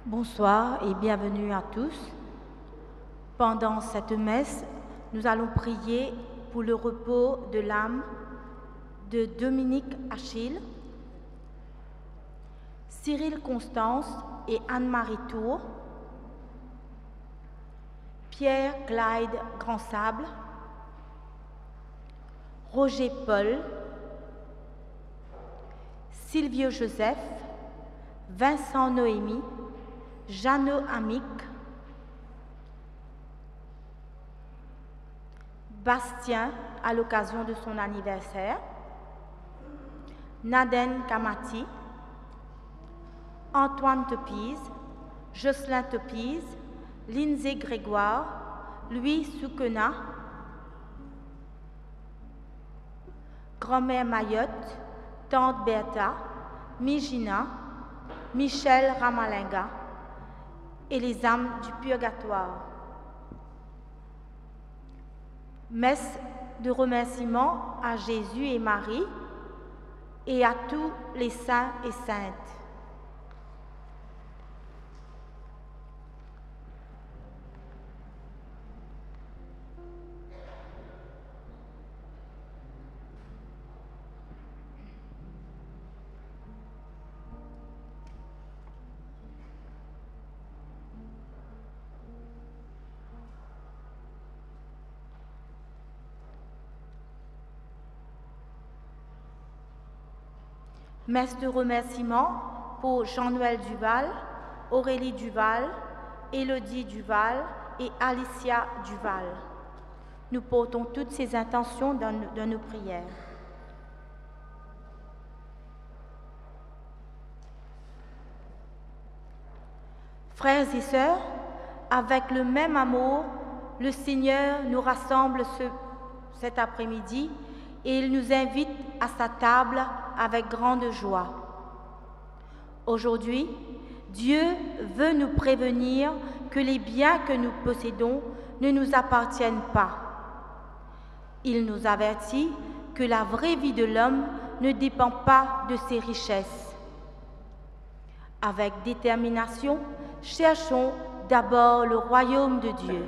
Bonsoir et bienvenue à tous. Pendant cette messe, nous allons prier pour le repos de l'âme de Dominique Achille, Cyril Constance et Anne-Marie Tour, Pierre Clyde Grandsable, Roger Paul, Silvio Joseph, Vincent Noémie, Jeannot Amic, Bastien à l'occasion de son anniversaire, Naden Kamati, Antoine Topise, Jocelyn Topise, Lindsay Grégoire, Louis Souquena, Grand-mère Mayotte, Tante Bertha, Mijina, Michel Ramalinga et les âmes du purgatoire. Messe de remerciement à Jésus et Marie et à tous les saints et saintes. Messe de remerciement pour Jean-Noël Duval, Aurélie Duval, Élodie Duval et Alicia Duval. Nous portons toutes ces intentions dans nos prières. Frères et sœurs, avec le même amour, le Seigneur nous rassemble cet après-midi et il nous invite à sa table avec grande joie. Aujourd'hui, Dieu veut nous prévenir que les biens que nous possédons ne nous appartiennent pas. Il nous avertit que la vraie vie de l'homme ne dépend pas de ses richesses. Avec détermination, cherchons d'abord le royaume de Dieu.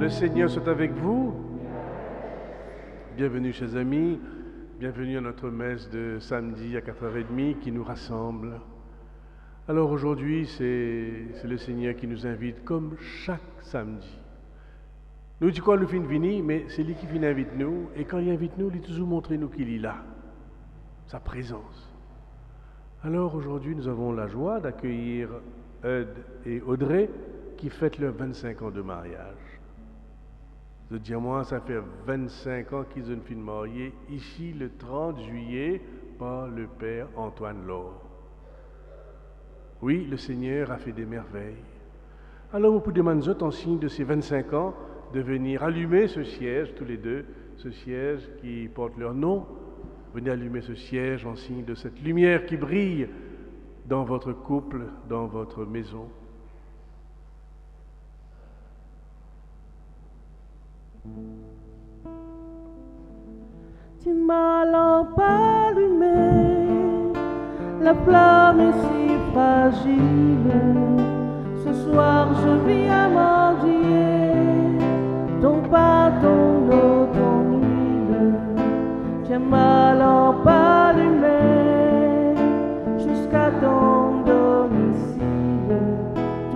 Le Seigneur soit avec vous. Bienvenue, chers amis. Bienvenue à notre messe de samedi à 4h30 qui nous rassemble. Alors aujourd'hui, c'est le Seigneur qui nous invite comme chaque samedi. Nous disons quoi, nous finissons venir, mais c'est lui qui vient invite nous. Et quand il invite nous, il toujours montre nous qu'il est là, sa présence. Alors aujourd'hui, nous avons la joie d'accueillir Eudes et Audrey qui fêtent leurs 25 ans de mariage. Je dis à moi, ça fait 25 ans qu'ils ont fini de marier, ici le 30 juillet, par le Père Antoine Laure. Oui, le Seigneur a fait des merveilles. Alors, vous pouvez demander en signe de ces 25 ans de venir allumer ce siège, tous les deux, ce siège qui porte leur nom. Venez allumer ce siège en signe de cette lumière qui brille dans votre couple, dans votre maison. Tu m'as lampe allumée, la flamme est si fragile. Ce soir je viens mendier ton pardon, ton huile. Tiens ma lampe allumée jusqu'à ton domicile.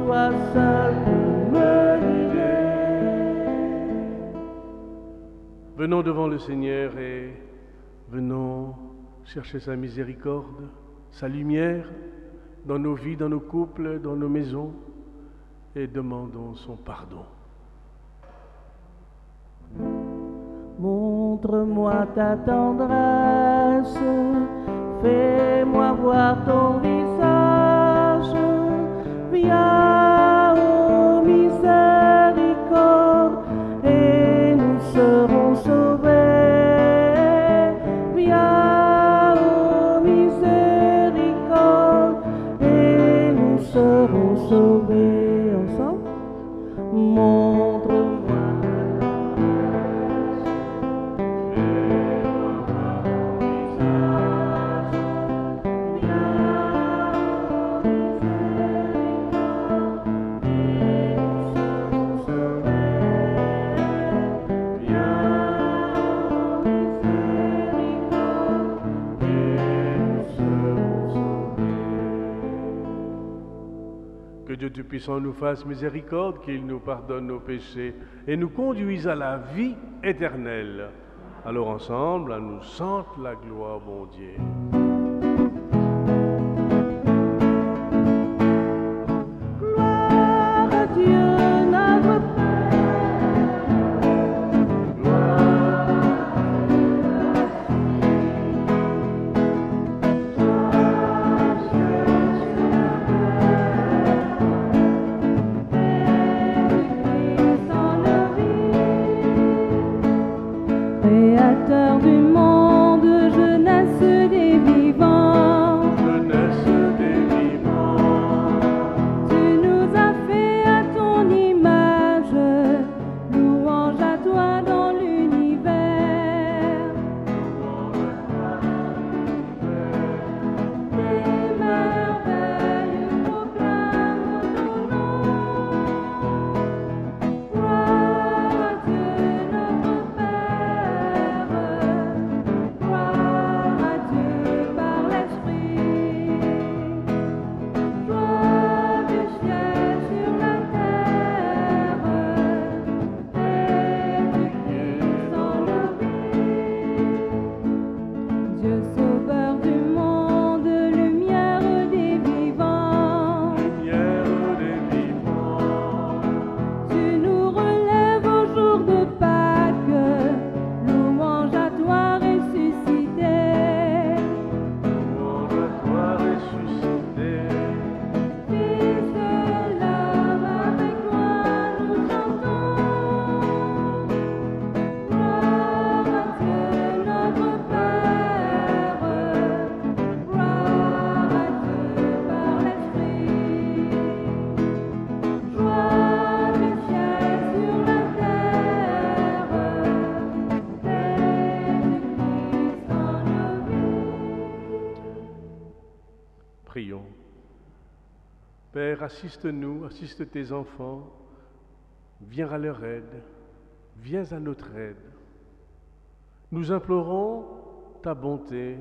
Toi seul peux me guider. Venons devant le Seigneur et venons chercher sa miséricorde, sa lumière dans nos vies, dans nos couples, dans nos maisons et demandons son pardon. Montre-moi ta tendresse, fais-moi voir ton visage, viens ô miséricorde et nous serons sauvés. Viens ô miséricorde et nous serons sauvés ensemble. Montre-moi Que Dieu Tout-Puissant nous fasse miséricorde, qu'il nous pardonne nos péchés et nous conduise à la vie éternelle. Alors ensemble, à nous sente la gloire, bon Dieu. gloire à Dieu notre Créateur du monde, jeunesse des vivants. Jeunesse des vivants, Tu nous as fait à ton image, louange à toi dans l'univers. Tes merveilles proclament ton nom. Gloire à Dieu notre Père, gloire à Dieu par l'Esprit. Joie du ciel sur la terre, et du Christ dans nos vies. Dieu sauveur du monde, lumière des vivants. lumière des vivants, Tu nous relèves au jour de Pâques, louange à toi ressuscité. louange à toi ressuscité. Fils de l'homme, avec toi nous chantons. Gloire à Dieu notre Père, gloire à Dieu par l'Esprit. Joie du ciel sur la terre, paix du Christ dans nos vies. Prions. Père, assiste-nous, assiste tes enfants, viens à leur aide, viens à notre aide. Nous implorons ta bonté.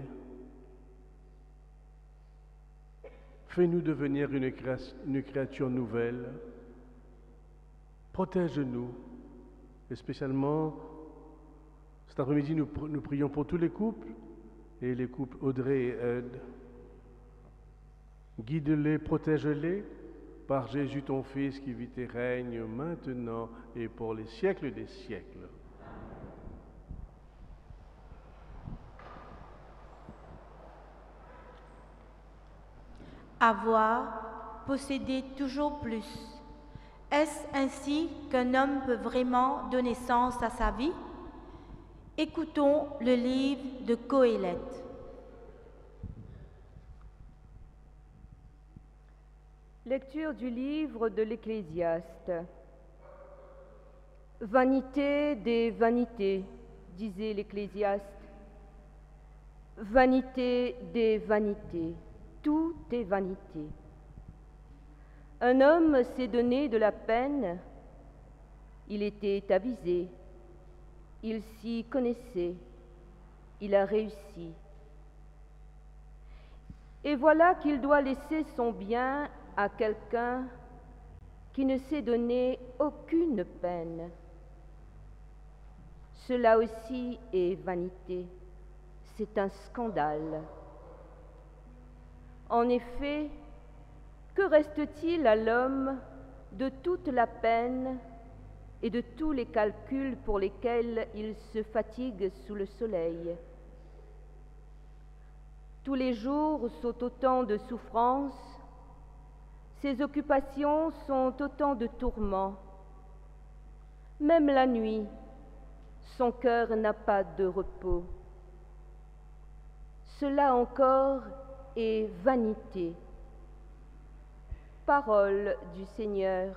Fais-nous devenir une créature nouvelle. Protège-nous. Et spécialement, cet après-midi, nous prions pour tous les couples et les couples Audrey et Eudes. Guide-les, protège-les par Jésus ton Fils qui vit et règne maintenant et pour les siècles des siècles. Avoir, posséder toujours plus. Est-ce ainsi qu'un homme peut vraiment donner sens à sa vie? Écoutons le livre de Qoéleth. Lecture du livre de l'Ecclésiaste. Vanité des vanités, disait l'Ecclésiaste. Vanité des vanités, tout est vanité. Un homme s'est donné de la peine, il était avisé, il s'y connaissait, il a réussi. Et voilà qu'il doit laisser son bien à quelqu'un qui ne s'est donné aucune peine. Cela aussi est vanité, c'est un scandale. En effet, que reste-t-il à l'homme de toute la peine et de tous les calculs pour lesquels il se fatigue sous le soleil? Tous les jours sont autant de souffrances, ses occupations sont autant de tourments. Même la nuit, son cœur n'a pas de repos. Cela encore est vanité. Parole du Seigneur.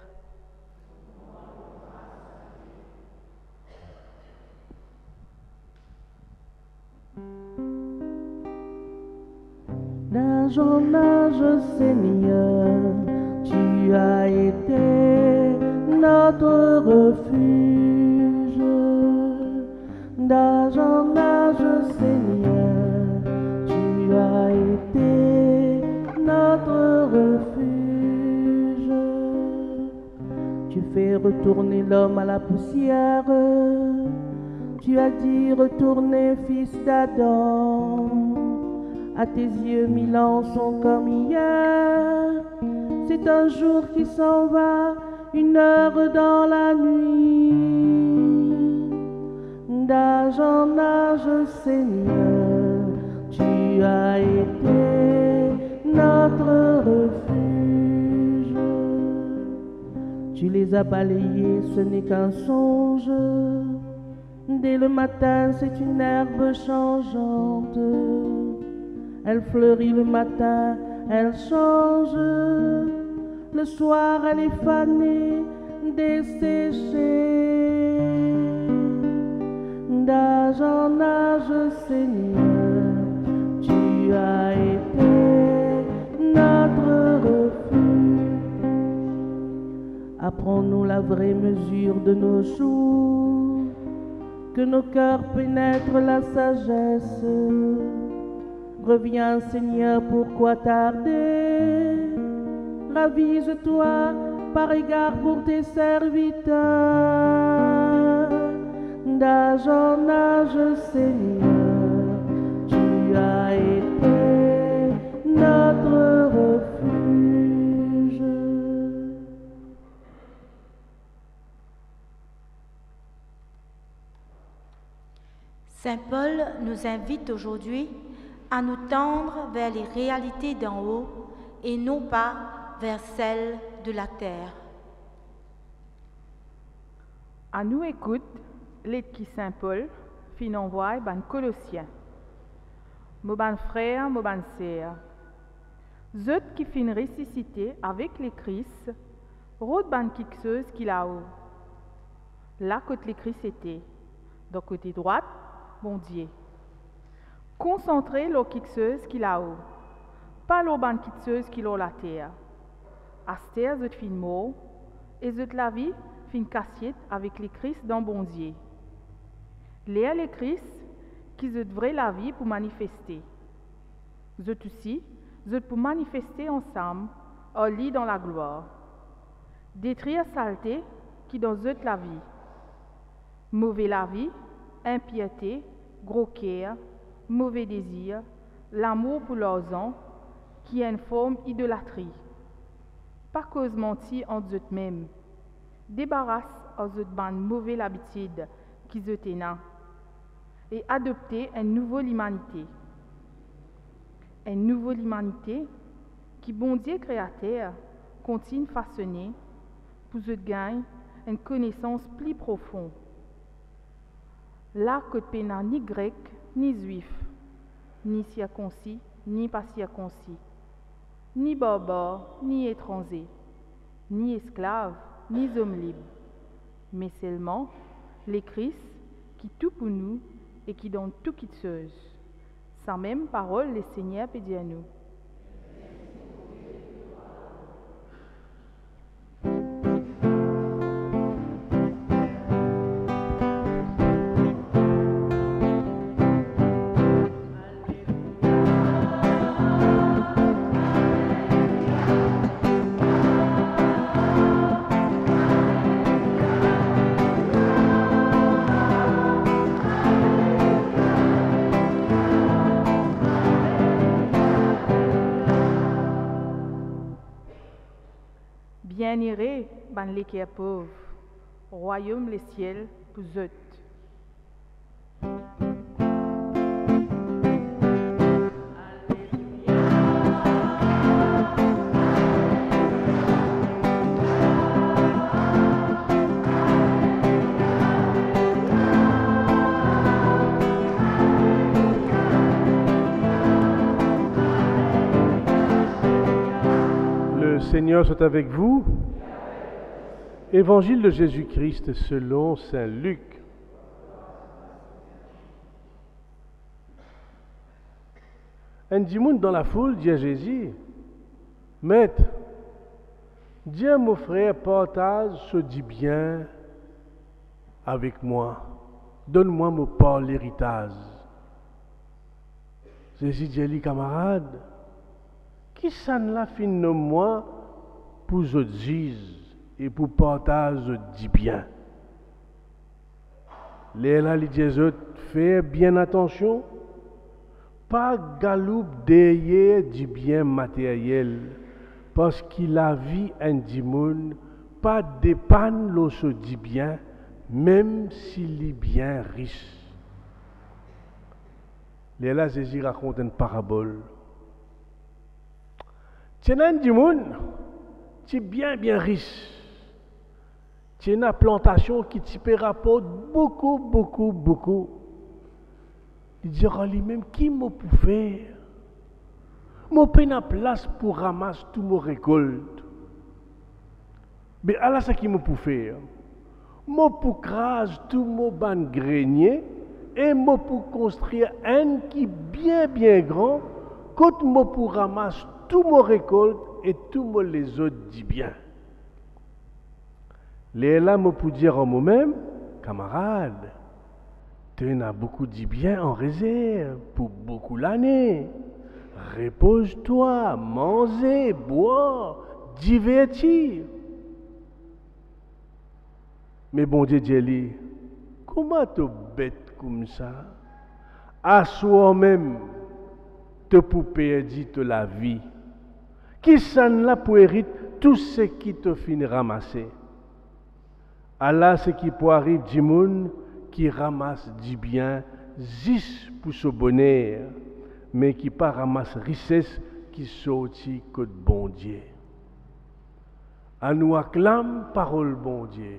D'âge en âge, Seigneur, tu as été notre refuge. D'âge en âge, Seigneur, tu as été notre refuge. Tu fais retourner l'homme à la poussière. Tu as dit retournez, fils d'Adam. À tes yeux, 1000 ans sont comme hier. C'est un jour qui s'en va, une heure dans la nuit. D'âge en âge, Seigneur, tu as été notre refuge. Tu les as balayés, ce n'est qu'un songe. Dès le matin, c'est une herbe changeante. Elle fleurit le matin, elle change. Le soir, elle est fanée, desséchée. D'âge en âge, Seigneur, tu as été notre refuge. Apprends-nous la vraie mesure de nos jours, que nos cœurs pénètrent la sagesse. Reviens, Seigneur, pourquoi tarder? Ravise-toi par égard pour tes serviteurs. D'âge en âge, Seigneur, tu as été notre refuge. Saint Paul nous invite aujourd'hui à nous tendre vers les réalités d'en haut et non pas vers celles de la terre. À nous écoute lettre qui Saint Paul fin envoie ban Colossiens. Mon ban frère, mon ban sœur, zot qui fin ressuscité avec les Christ, rôde ban quelque qu'il a haut. Là côté les Christ était, de côté droite, bon Dieu. Concentrez l'eau quelque qu'il a haut, pas l'eau ban quelque qu'il a la terre. À terre zot fin mort et zot la vie fin cassiette avec les Christ dans bon Dieu. Léa les Christ qui devraient la vie pour manifester. Vous aussi, vous pour manifester ensemble, en lit dans la gloire. Détruire saleté qui dans la vie. Mauvais la vie, impiété, gros cœur, mauvais désir, l'amour pour leurs ans, qui est une forme idolâtrie. Pas cause mentir en eux-mêmes. Débarrasse en eux mauvaise habitude qui eux ténant et adopter une nouvelle humanité. Une nouvelle humanité qui, bon Dieu créateur, continue façonner pour eux gagner une connaissance plus profonde. Là que pénal ni grec, ni juif, ni circoncis, ni pas circoncis, ni barbare, ni étranger, ni esclave, ni homme libre, mais seulement les Christ qui tout pour nous et qui donne tout qui chose. Sans même parole, le Seigneur peut dire à nous. Bien-iré, ban les qui est pauvre, royaume les ciels pour eux. Le Seigneur soit avec vous. Évangile de Jésus-Christ selon saint Luc. Un dimoun dans la foule dit à Jésus, « Maître, dis à mon frère, partage ce dit bien avec moi. Donne-moi mon part l'héritage. » Jésus dit à lui, « Camarade, qui ça ne l'a fin de moi pour je dise et pour partage dit bien. » Léla lui dit, fais bien attention, pas galoupe derrière du bien matériel, parce qu'il a vie un dimoun, pas dépanne l'eau se dit bien, même s'il est bien riche. Léla Jésus raconte une parabole. Tiens un dimoun, tu es bien riche. Tu as une plantation qui te rapporte beaucoup. Il dira lui-même, qui m'a pour faire? Moi, pas une place pour ramasser tout mon récolte. Mais alors, c'est qui m'a pour faire? Moi, pour craser tout mon ban grenier et moi, pour construire un qui bien grand, quand moi, pour ramasser tout mon récolte et tout mon les autres dit bien. Les là, moi, pour dire en moi-même, camarade, tu as beaucoup dit bien en réserve pour beaucoup l'année. Repose-toi, manger, boire, divertir. Mais bon Dieu dit, comment tu bête comme ça? À soi-même, te pour perdre la vie. Qui s'en là pour hériter tout ce qui te finit ramasser? Allah, ce qui peut arriver du monde qui ramasse du bien, juste pour ce bonheur, mais qui pas ramasse richesse qui sortit que de bon Dieu. À nous acclame parole bon Dieu.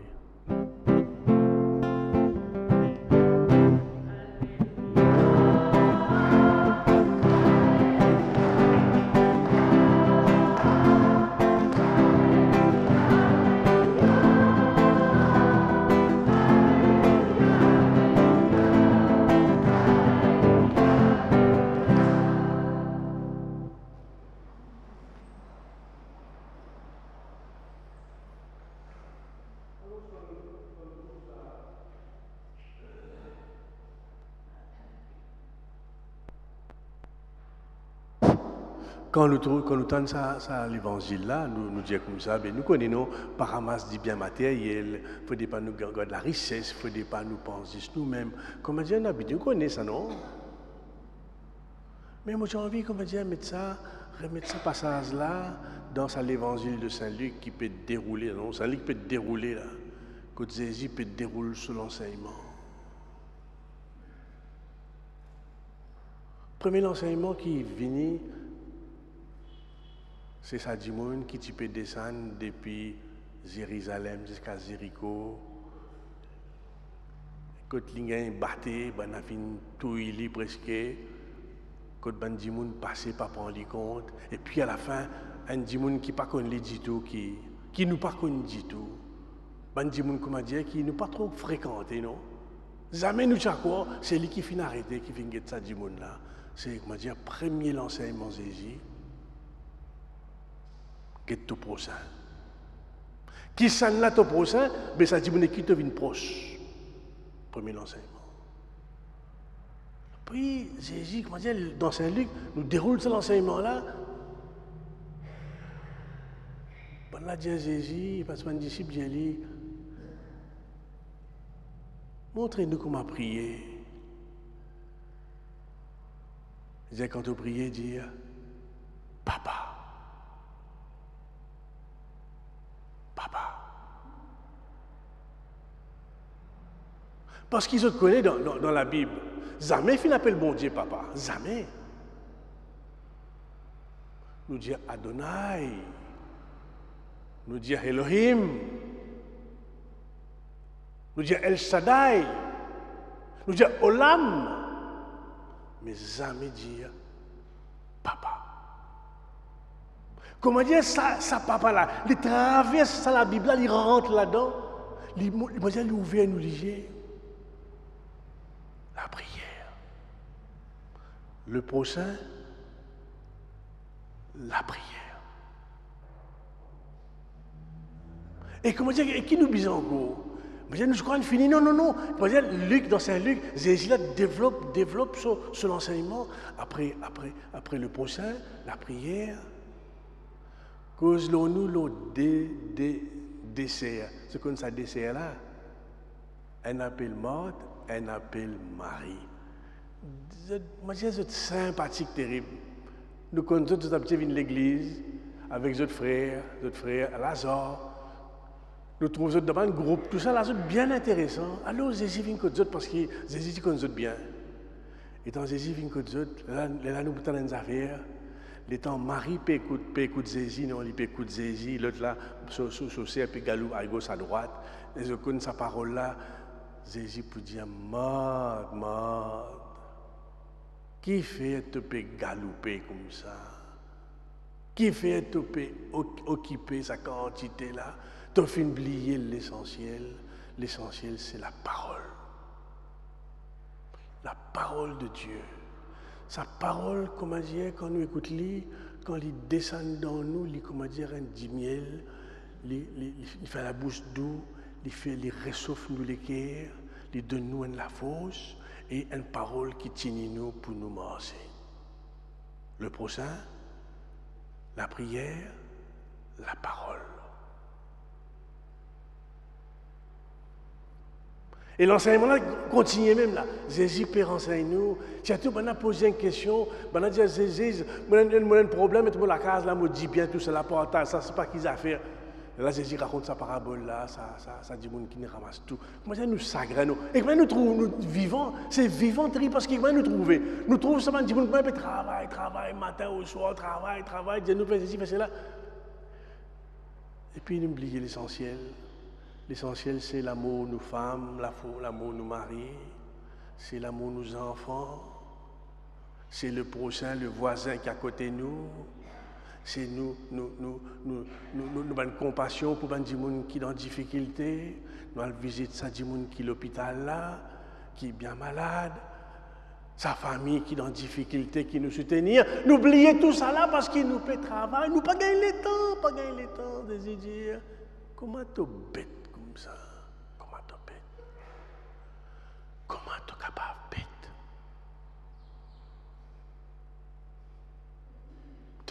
Quand nous tendons ça l'évangile là, nous disons comme ça, ben nous connaissons par ramasse du bien matériel, il ne faut pas nous garder la richesse, il ne faut pas nous penser nous-mêmes. Comment dire, nous connaissons ça, non? Mais moi j'ai envie, comment dire, remettre ce passage là dans l'évangile de Saint-Luc qui peut dérouler, non? Saint-Luc peut dérouler là, que Jésus peut dérouler sur l'enseignement. Premier enseignement qui vient, c'est ça du monde qui peut descendre depuis Jérusalem jusqu'à Jéricho. Quand les gens battent, on a fini tout il presque. Quand ban di moun passé pas prendre compte et puis à la fin un di moun qui pas connaît du tout qui nous pas connaît du tout. Ban di moun comment dire qui nous pas trop fréquenté non. Jamais nous chaque fois c'est lui qui finit arrêté qui vient ça di moun là. C'est comment dire premier l'enseignement Jésus. Get ton prochain. Qui s'en là ton prochain, mais ça dit mon qui te vient proche. Premier l'enseignement. Puis Jésus, comment dire, dans Saint-Luc, nous déroule cet enseignement-là. Pendant la dire Jésus, parce que mon disciple dit, montrez-nous comment prier. Il dit quand vous priez, dire Papa. Papa. Parce qu'ils se connaissent dans la Bible. Jamais il appelle bon Dieu papa. Jamais. Nous disons Adonai. Nous disons Elohim. Nous disons El Shaddai. Nous disons Olam. Mais jamais dire papa. Comment dire ça papa là? Il traverse ça la Bible là, il rentre là-dedans. Il ouvert nous liger. La prière. Le prochain, la prière. Et comment dire, et qui nous bise encore? Je crois qu'il finit. Non. Luc, dans Saint-Luc, Jésus là développe sur l'enseignement. Après le prochain, la prière. Cause nous le dessert. Ce qu'on ça dessert là, un appel Marthe, un appel Marie. Moi, c'est sympathique, terrible. Nous connaissons tout à petit de l'église avec d'autres frères, Lazare. Nous trouvons dans un groupe, tout ça, là, c'est bien intéressant. Alors, Jésus vient comme parce que Jésus dit qu'on nous bien. Et quand Jésus vient comme là, nous avons des affaires. Les temps Marie peut écouter Jésus, non, il peut écouter Jésus, l'autre là, sur puis galou à gauche, à droite. Et je connais sa parole là. Jésus peut dire, Marthe, qui fait te peut galouper comme ça? Qui fait te peut occuper sa quantité là? Tu fais oublier l'essentiel. L'essentiel, c'est la parole. La parole de Dieu. Sa parole, comment dire, quand nous écoutons, quand il descend dans nous, il, comment dire, un dit miel, il fait la bouche douce, il réchauffe nous les cœurs, il donne nous la force et une parole qui tient nous pour nous marcher. Le prochain, la prière, la parole. Et l'enseignement là continue même là. Jésus peut renseigner nous. Surtout, on a posé une question, on a dit à Jésus, on a un problème, et la case là, on dit bien tout cela, ça c'est pas qu'ils a fait. Là, Jésus raconte sa parabole là, ça dit monde qui nous ramasse tout. Comment ça nous sagre nous? Et comment nous trouvons, nous vivons, c'est vivant terrible parce que comment nous trouver? Nous trouvons seulement dit monde comment peut travail, matin au soir, travail, Dieu nous fait ceci, fait cela. Et puis nous oublions l'essentiel. L'essentiel, c'est l'amour nous femmes, l'amour nous maris, c'est l'amour nous enfants, c'est le prochain, le voisin qui est à côté de nous, c'est nous avons compassion pour les gens qui sont en difficulté, nous allons visiter ça, des gens qui sont à l'hôpital là, qui est bien malade, sa famille qui est en difficulté, qui nous soutenir. N'oubliez tout ça là parce qu'il nous fait travail, nous pas gagner le temps de se dire comment tu bête. Ça. Comment tu bête? Comment tu es capable de bête?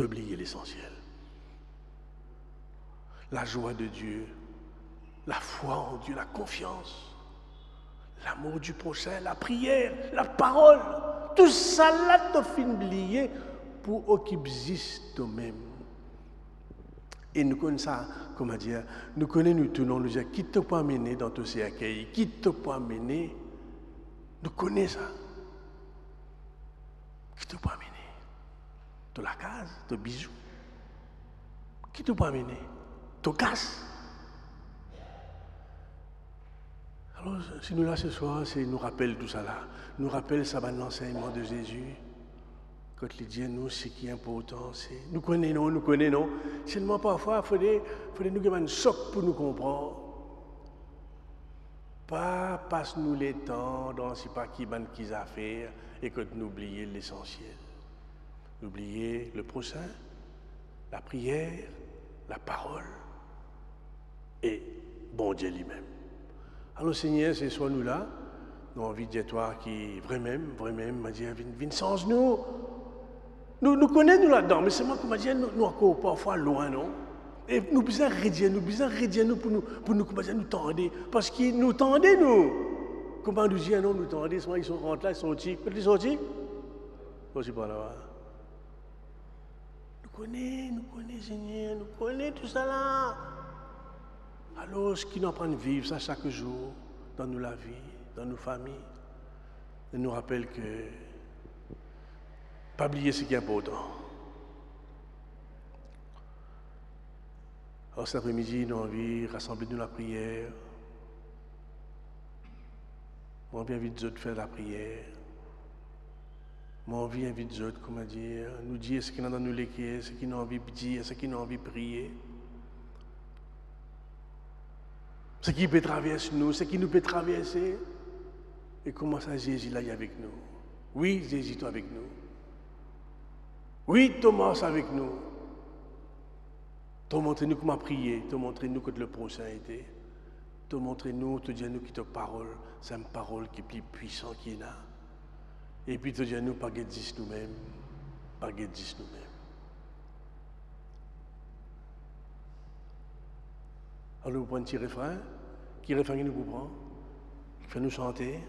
t'oublier l'essentiel. La joie de Dieu, la foi en Dieu, la confiance, l'amour du prochain, la prière, la parole, tout ça là te fin oublier pour qu'il existe toi-même. Et nous connaissons ça, comment dire, nous connaissons nous tout, nous disons, qui te peut amener dans tous ces accueils, qui te peut amener, nous connaissons ça. Qui te peut amener? De la case, de bijoux. Qui te peut amener? De casse. Alors, si nous là ce soir, c'est nous rappelle tout ça là. Nous rappelle ça dans l'enseignement de Jésus. Quand il dit à nous, ce qui est important, c'est. Nous connaissons. Seulement parfois, il faut nous donner un choc pour nous comprendre. Pas passe-nous les temps dans ce pas qui ban qui affaires et que nous oublions l'essentiel. N'oubliez le prochain, la prière, la parole et bon Dieu lui-même. Alors Seigneur, c'est soit nous là, nous avons envie de dire toi qui vraiment, m'a dit, viens sans nous. Nous connaissons nous là-dedans, mais c'est moi qui m'a dit, nous encore parfois loin, non? Et nous besoin rédier nous pour nous comment dire, nous tendre, parce qu'ils nous tendent nous. Comment nous dire non, nous tendent, ils sont rentrés là, ils sont sortis. Quand ils sont sortis, aussi par là. Nous connaissons Seigneur, nous connaissons tout ça là. Alors, ce qui nous apprend à vivre ça chaque jour, dans nos la vie, dans nos familles, et nous rappelle que pas oublier ce qui est important. Alors cet après-midi, nous avons envie de rassembler nous la prière. Nous avons envie de faire la prière. Nous avons envie de dire, comment dire, nous dire ce qui est dans nous l'écrire, ce qui nous a envie de dire, ce qui nous a envie de prier. Ce qui peut traverser nous, ce qui nous peut traverser. Et comment ça, Jésus là est avec nous? Oui, Jésus est avec nous. Oui, Thomas est avec nous. Te montre-nous comment prier, te montre-nous que le prochain était. Te montre-nous, te dire-nous que ta parole, c'est une parole qui est plus puissante qu'il y a. Et puis te dire-nous, pas de 10 nous-mêmes, pas de 10 nous-mêmes. Alors, nous prenons un petit refrain. Qui refrain qui nous prend? Qui fait nous chanter.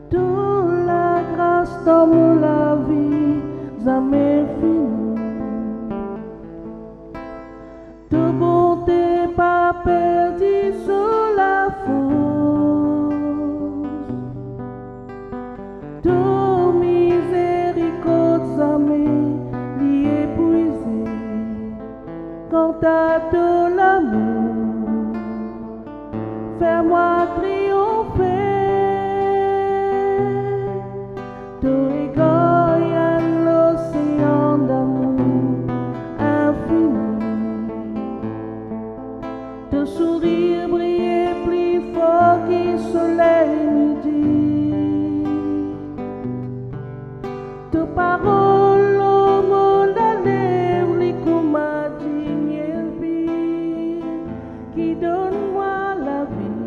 Toute la grâce dans la vie, jamais finie. De bonté pas perdue sur la fosse. De miséricorde jamais l'y épuisée. Quant à de l'amour, fais-moi triompher. De régoyant l'océan d'amour infini. De sourire briller plus fort que soleil midi. De paroles au monde à lèvres, les comas dignes qui donne-moi la vie,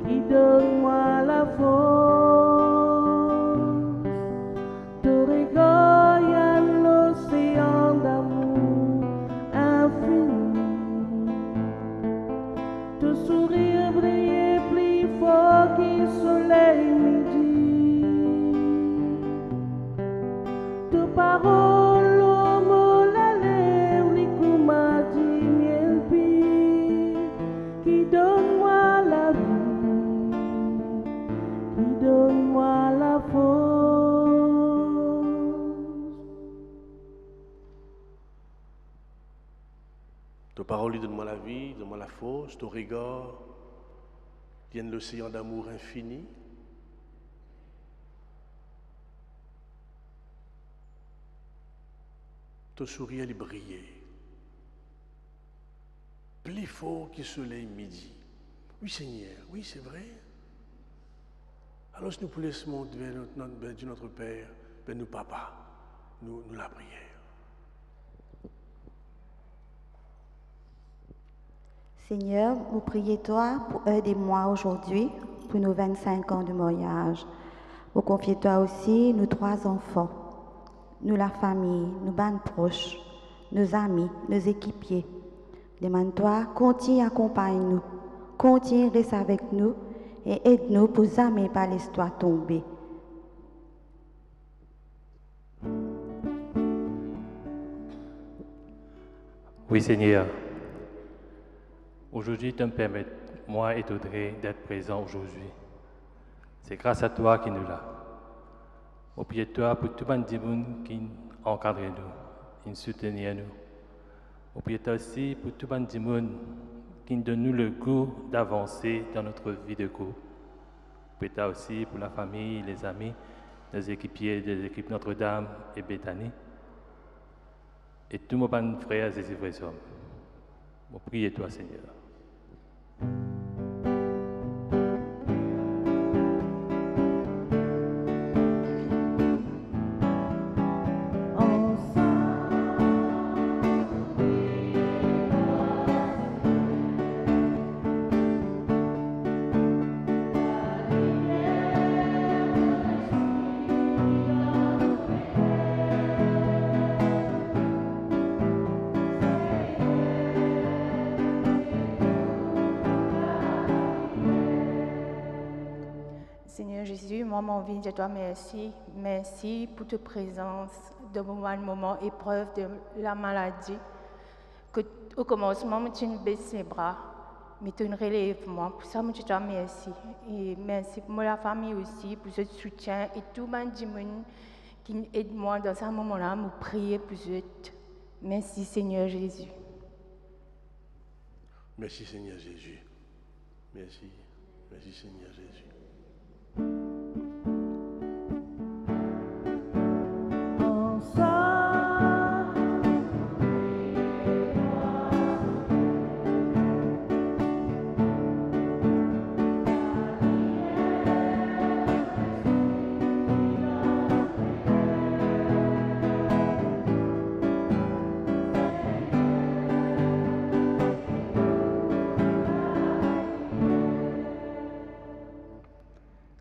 qui donne-moi la force. De régoyant l'océan d'amour infini. De sourire briller plus fort que soleil midi. De paroles au mot la lèvre, les comas dignes qui donne-moi la vie, qui donne-moi la force. Ta parole, donne-moi la vie, donne-moi la force, ton regard, vienne l'océan d'amour infini. Ton sourire, il brillait. Plus fort que le soleil midi. Oui, Seigneur, oui, c'est vrai. Alors, si nous pouvons laisser vers notre Père, vers nos papas, nous la prière. Seigneur, vous priez toi pour aider-moi aujourd'hui pour nos 25 ans de mariage. Vous confiez toi aussi nos 3 enfants, nous la famille, nos bandes proches, nos amis, nos équipiers. Demande-toi, continue accompagne-nous, continue reste avec nous et aide-nous pour jamais pas l'histoire tomber. Oui, Seigneur. Aujourd'hui, tu me permets, moi et Audrey, d'être présents aujourd'hui. C'est grâce à toi qui nous l'a. Au pied de toi, pour tout le monde qui encadre nous, qui soutient nous. Au pied de toi aussi, pour tout le monde qui donne nous le goût d'avancer dans notre vie de couple. Au pied de toi aussi, pour la famille, les amis, les équipiers des équipes Notre-Dame et Béthanie. Et tous mes bons frères et frères hommes. Mon priez toi, Seigneur. Seigneur Jésus, moi, mon vie, je te remercie. Merci pour ta présence dans mon moment épreuve de la maladie. Que, au commencement, tu me baisses les bras, mais tu me relèves moi. Pour ça, je te remercie. Et merci pour la famille aussi, pour ce soutien et tout le monde qui aide moi dans ce moment-là, me prier pour eux. Merci Seigneur Jésus. Merci Seigneur Jésus. Merci. Merci Seigneur Jésus.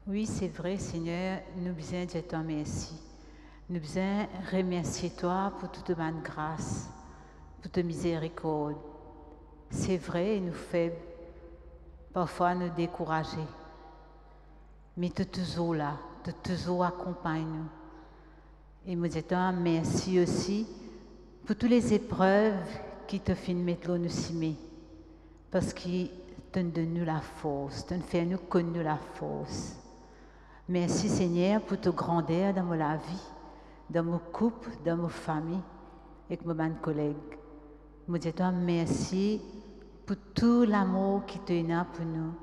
Oui, c'est vrai, Seigneur, nous besoin de toi merci. Nous besoin remercier toi pour toute ta grâce, pour ta miséricorde. C'est vrai, nous faibles, parfois nous décourager. Mais tu es toujours là, tu es toujours accompagne nous. Et nous disons merci aussi pour toutes les épreuves qui te font mettre nous cimer. Parce qu'ils te donnent nous la force, te fait nous connaître la force. Merci Seigneur pour ta grandeur dans ma vie, dans mon couple, dans ma famille, avec mes collègues. Nous disons merci pour tout l'amour qui te donne pour nous,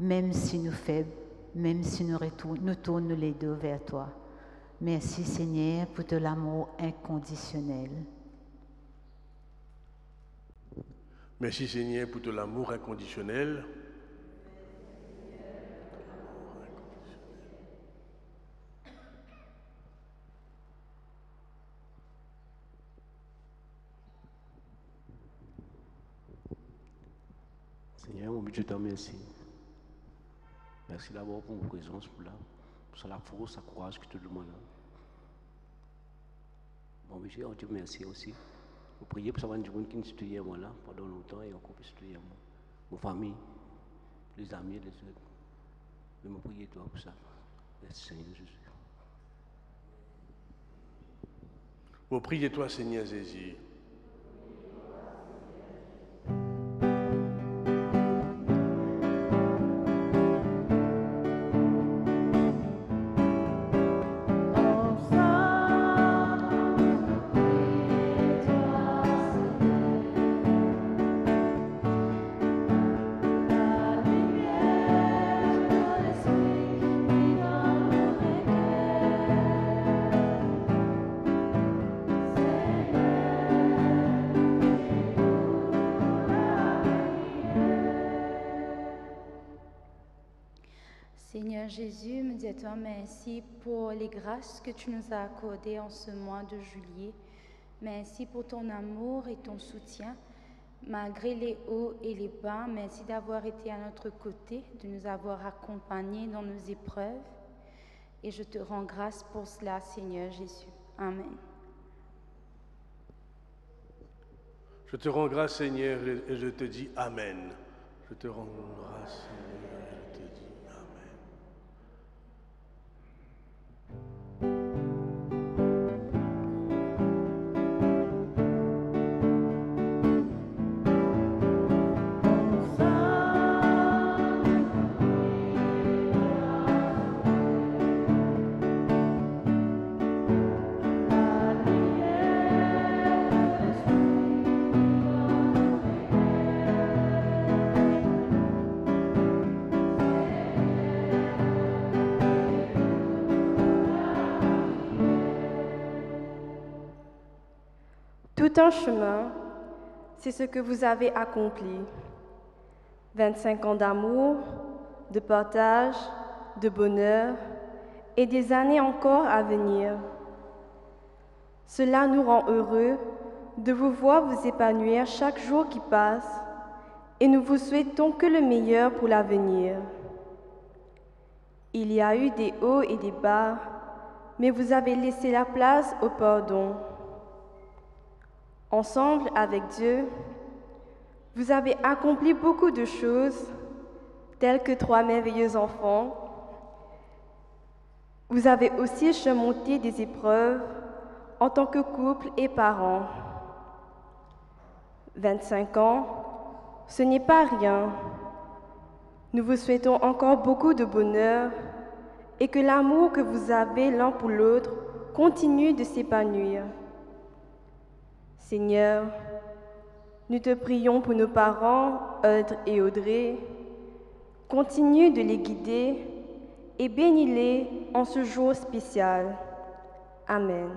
même si nous faibles, même si nous tournons les deux vers toi. Merci Seigneur pour tout l'amour inconditionnel. Merci Seigneur pour tout l'amour inconditionnel. Seigneur, mon Dieu, je te remercie. Merci d'abord pour votre présence, pour la force, la courage que tu demandes. Bon, monsieur, on te remercie aussi. Vous priez pour savoir du monde qui nous soutient moi là pendant longtemps et encore plus soutient moi. Mon famille, les amis, les autres. Je me prie toi pour ça. Merci Seigneur Jésus. Vous priez toi, Seigneur Jésus. Seigneur Seigneur Jésus, me dis à toi merci pour les grâces que tu nous as accordées en ce mois de juillet. Merci pour ton amour et ton soutien. Malgré les hauts et les bas, merci d'avoir été à notre côté, de nous avoir accompagnés dans nos épreuves. Et je te rends grâce pour cela, Seigneur Jésus. Amen. Je te rends grâce, Seigneur, et je te dis Amen. Je te rends grâce, Seigneur, et je te dis Amen. Tout un chemin, c'est ce que vous avez accompli. 25 ans d'amour, de partage, de bonheur et des années encore à venir. Cela nous rend heureux de vous voir vous épanouir chaque jour qui passe et nous vous souhaitons que le meilleur pour l'avenir. Il y a eu des hauts et des bas, mais vous avez laissé la place au pardon. Ensemble avec Dieu, vous avez accompli beaucoup de choses, telles que 3 merveilleux enfants. Vous avez aussi surmonté des épreuves en tant que couple et parents. 25 ans, ce n'est pas rien. Nous vous souhaitons encore beaucoup de bonheur et que l'amour que vous avez l'un pour l'autre continue de s'épanouir. Seigneur, nous te prions pour nos parents, Audrey et Audrey. Continue de les guider et bénis-les en ce jour spécial. Amen.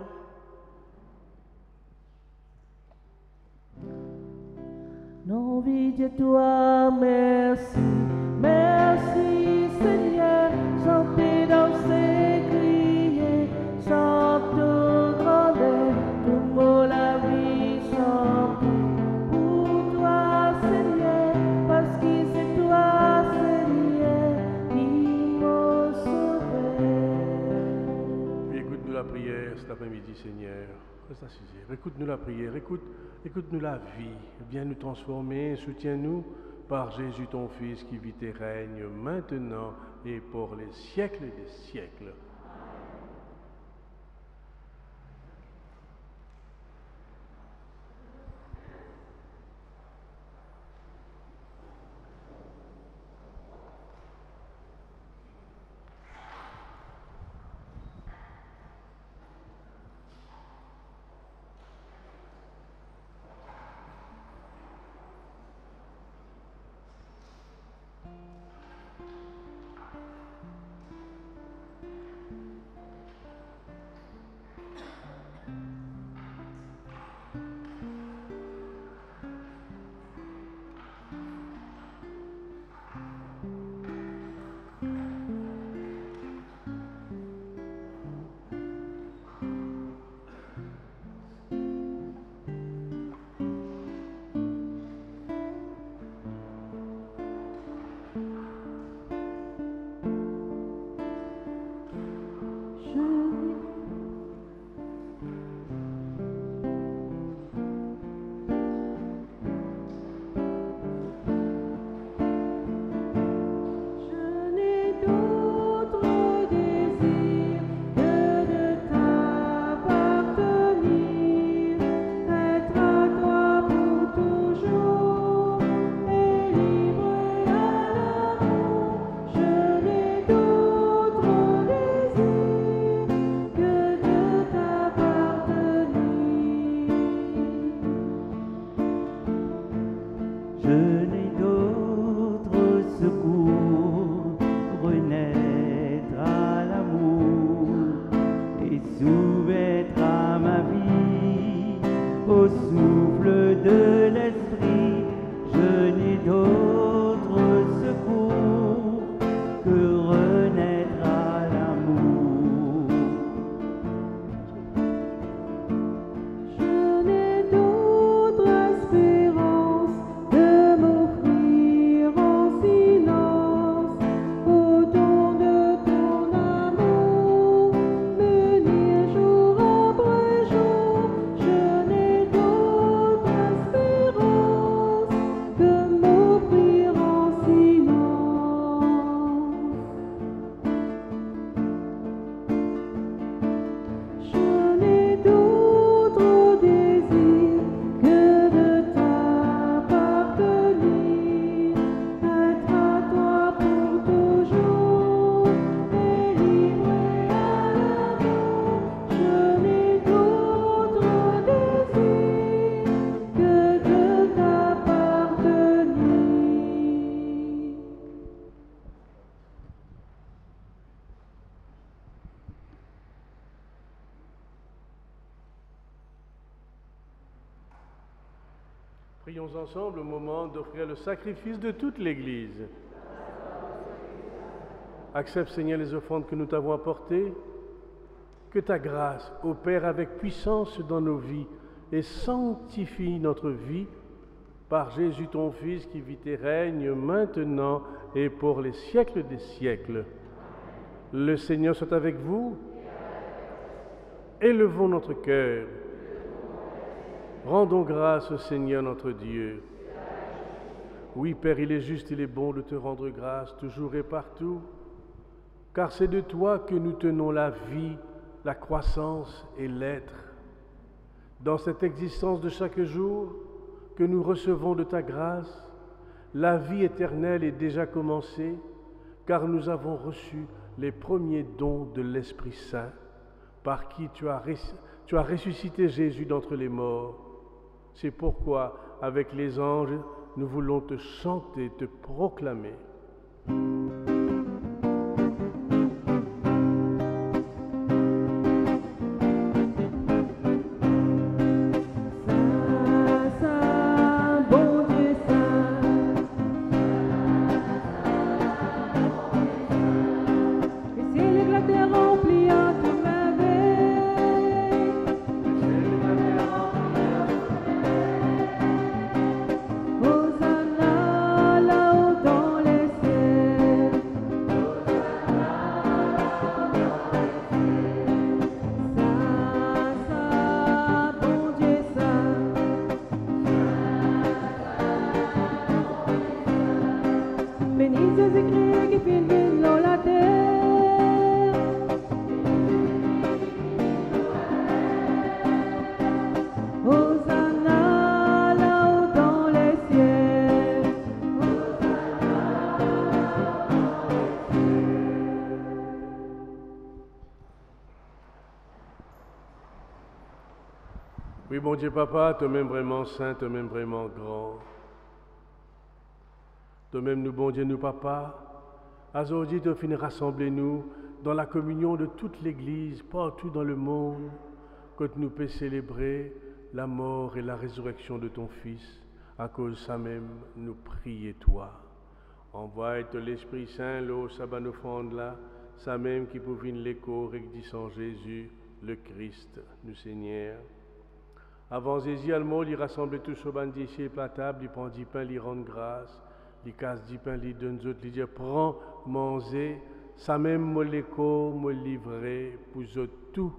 Non, vie de toi, merci, merci Seigneur, chantez, dansez, criez, chante au grandeur, tout le mot la vie chantez, pour toi Seigneur, parce que c'est toi Seigneur, qui m'a sauvé. Puis écoute-nous la prière cet après-midi, Seigneur. Reste assis. Écoute-nous la prière, écoute-nous la vie. Viens nous transformer, soutiens-nous par Jésus ton Fils qui vit et règne maintenant et pour les siècles des siècles. Prions ensemble au moment d'offrir le sacrifice de toute l'Église. Accepte, Seigneur, les offrandes que nous t'avons apportées. Que ta grâce opère avec puissance dans nos vies et sanctifie notre vie par Jésus ton Fils qui vit et règne maintenant et pour les siècles des siècles. Le Seigneur soit avec vous. Élevons notre cœur. Rendons grâce au Seigneur notre Dieu. Oui, Père, il est juste, il est bon de te rendre grâce toujours et partout, car c'est de toi que nous tenons la vie, la croissance et l'être. Dans cette existence de chaque jour que nous recevons de ta grâce, la vie éternelle est déjà commencée, car nous avons reçu les premiers dons de l'Esprit Saint, par qui tu as ressuscité Jésus d'entre les morts. C'est pourquoi, avec les anges, nous voulons te chanter, te proclamer. Oui, bon Dieu, Papa, toi-même vraiment saint, toi-même vraiment grand. Toi-même, nous, bon Dieu, nous, Papa, aujourd'hui, tu finis rassembler-nous dans la communion de toute l'Église, partout dans le monde, que nous puissions célébrer la mort et la résurrection de ton Fils. À cause de ça même, nous prions toi. Envoie l'Esprit Saint, l'eau, sabbat offrande là, ça même qui pouvine l'écho, recdissant Jésus, le Christ, nous Seigneur. Avant Jésus, Almo, il rassemble tous au bandit ici et la table, il prend 10 pains, il rend grâce, il casse 10 pains, il donne autres, il dit prends, mangez, ça même me l'écho, me livrer, pour tout.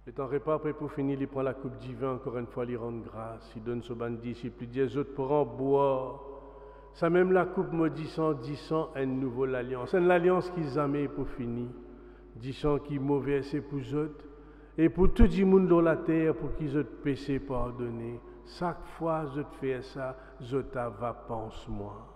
Étant repas après pour finir, il prend la coupe du vin, encore une fois, il rend grâce, il donne ce bandit, il plus des autres pour en boire. Ça même la coupe maudissant, disant un nouveau l'alliance. C'est l'alliance qu'ils avaient pour finir. Disant qu'ils mauvais c'est pour eux. Et pour tout le monde dans la terre, pour qu'ils aient péché pardonné. Chaque fois que je fais ça, je t'ava pense-moi.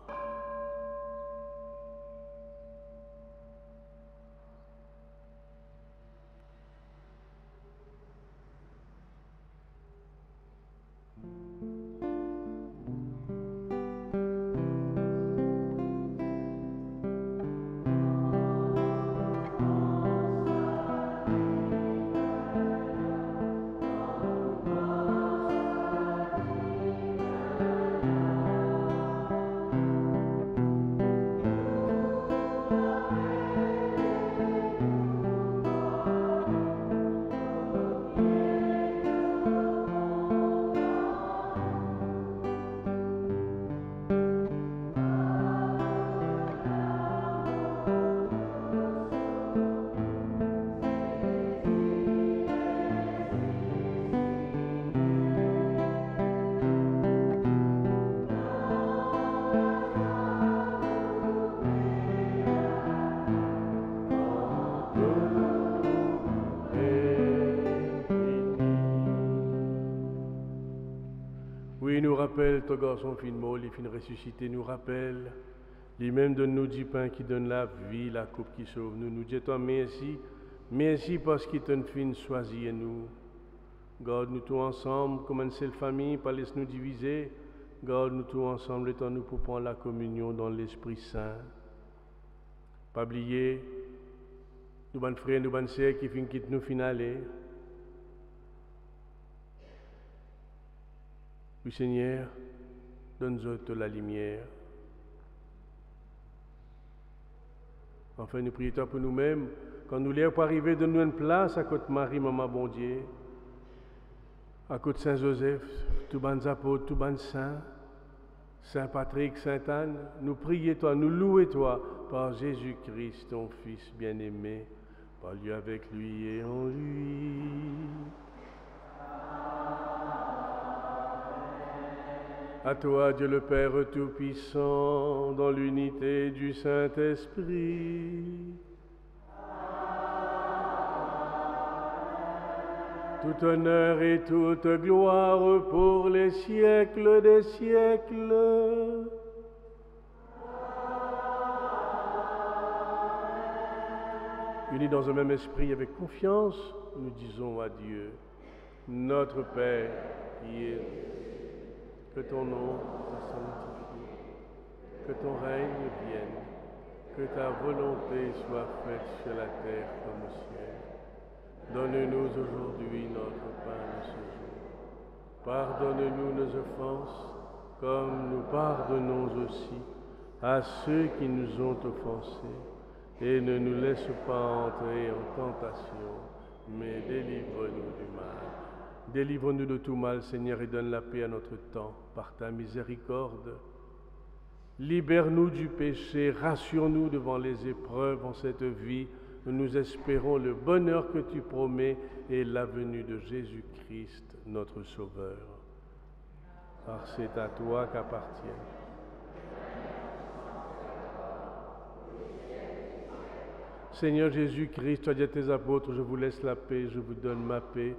Oui, nous rappelle, ton garçon fin mort, il fin ressuscité, nous rappelle, lui-même donne-nous du pain qui donne la vie, la coupe qui sauve nous. Nous disons merci, merci parce qu'il t'a fin choisi nous. Garde-nous tous ensemble, comme une seule famille, pas laisse-nous diviser, Garde-nous tous ensemble, étant-nous pour prendre la communion dans l'Esprit Saint. Pas oublier, nous bonnes frères, nous bonnes sœurs qui quittent nous finales. Oui, Seigneur, donne-nous la lumière. Enfin, nous prions pour nous-mêmes, quand nous l'air pour arriver, donne-nous une place à côté de Marie, Maman bon Dieu, à côté de Saint-Joseph, tous les apôtres, tous les saints, Saint-Patrick, Sainte-Anne, nous prions toi, nous louons toi, par Jésus-Christ, ton Fils bien-aimé, par lui, avec lui et en lui. À toi, Dieu le Père Tout-Puissant, dans l'unité du Saint-Esprit. Tout honneur et toute gloire pour les siècles des siècles. Unis dans un même esprit avec confiance, nous disons à Dieu, notre Père qui est, que ton nom soit sanctifié, que ton règne vienne, que ta volonté soit faite sur la terre comme au ciel. Donne-nous aujourd'hui notre pain de ce jour. Pardonne-nous nos offenses, comme nous pardonnons aussi à ceux qui nous ont offensés. Et ne nous laisse pas entrer en tentation, mais délivre-nous du mal. Délivre-nous de tout mal, Seigneur, et donne la paix à notre temps, par ta miséricorde. Libère-nous du péché, rassure-nous devant les épreuves en cette vie. Nous espérons le bonheur que tu promets et la venue de Jésus-Christ, notre Sauveur. Car c'est à toi qu'appartient. Seigneur Jésus-Christ, tu as dit à tes apôtres, je vous laisse la paix, je vous donne ma paix.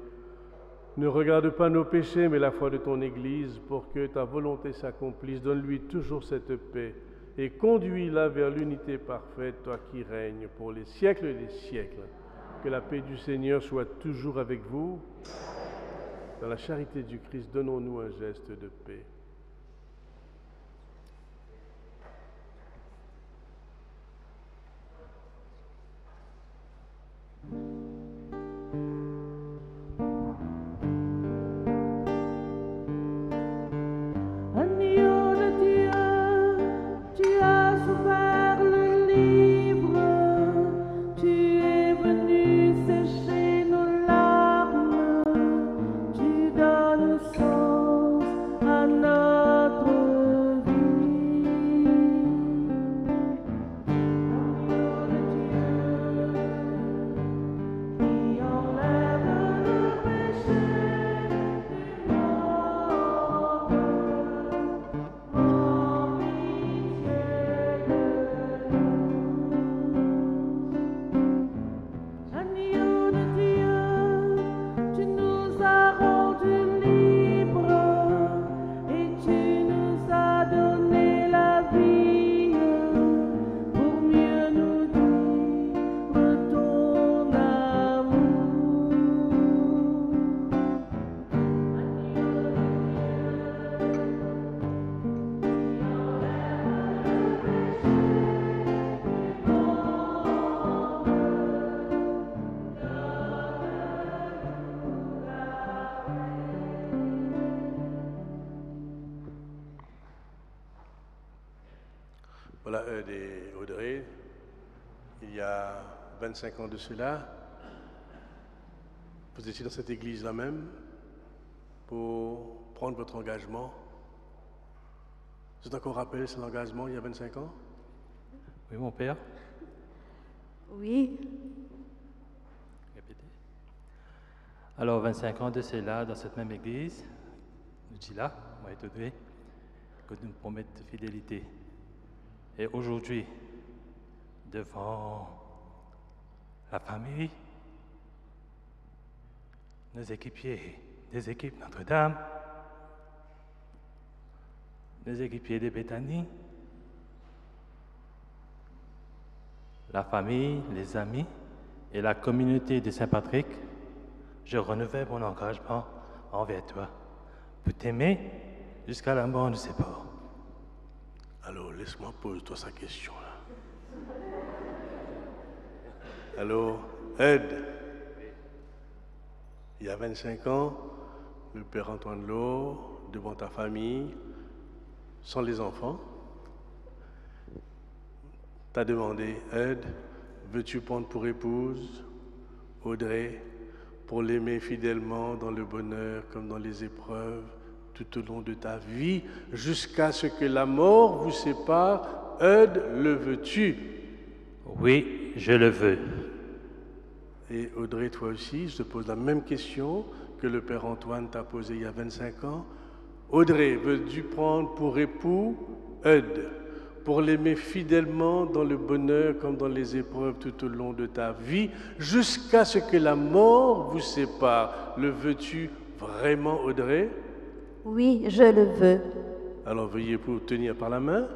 Ne regarde pas nos péchés, mais la foi de ton Église, pour que ta volonté s'accomplisse. Donne-lui toujours cette paix et conduis-la vers l'unité parfaite, toi qui règnes pour les siècles et des siècles. Que la paix du Seigneur soit toujours avec vous. Dans la charité du Christ, donnons-nous un geste de paix. Voilà Eudes et Audrey, il y a 25 ans de cela, vous étiez dans cette église-là même pour prendre votre engagement. Vous êtes encore rappelé cet engagement il y a 25 ans? Oui, mon père. Oui. Répétez. Alors, 25 ans de cela, dans cette même église, nous dit là, moi et Audrey, que nous promettons fidélité. Et aujourd'hui, devant la famille, nos équipiers des équipes Notre-Dame, nos équipiers de Béthanie, la famille, les amis et la communauté de Saint-Patrick, je renouvelle mon engagement envers toi pour t'aimer jusqu'à la mort nous sépare. Alors, laisse-moi poser toi sa question là. Alors, Ed, il y a 25 ans, le père Antoine Laure, devant ta famille, sans les enfants, t'a demandé, Ed, veux-tu prendre pour épouse Audrey, pour l'aimer fidèlement dans le bonheur comme dans les épreuves, tout au long de ta vie, jusqu'à ce que la mort vous sépare. Ed, le veux-tu? Oui, je le veux. Et Audrey, toi aussi, je te pose la même question que le père Antoine t'a posée il y a 25 ans. Audrey, veux-tu prendre pour époux Ed, pour l'aimer fidèlement dans le bonheur comme dans les épreuves tout au long de ta vie, jusqu'à ce que la mort vous sépare? Le veux-tu vraiment, Audrey? Oui, je le veux. Alors veuillez vous tenir par la main.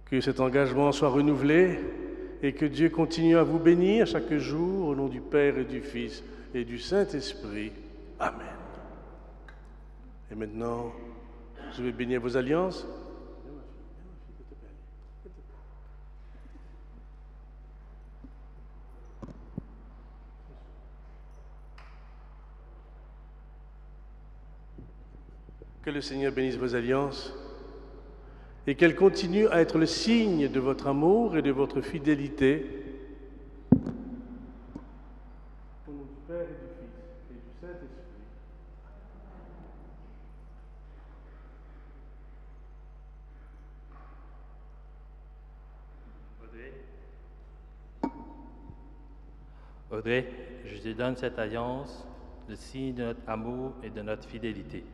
Que cet engagement soit renouvelé et que Dieu continue à vous bénir chaque jour au nom du Père et du Fils et du Saint-Esprit. Amen. Et maintenant, je vais bénir vos alliances. Que le Seigneur bénisse vos alliances et qu'elles continuent à être le signe de votre amour et de votre fidélité. Au nom du Père et du Fils et du Saint-Esprit. Audrey, je te donne cette alliance, le signe de notre amour et de notre fidélité.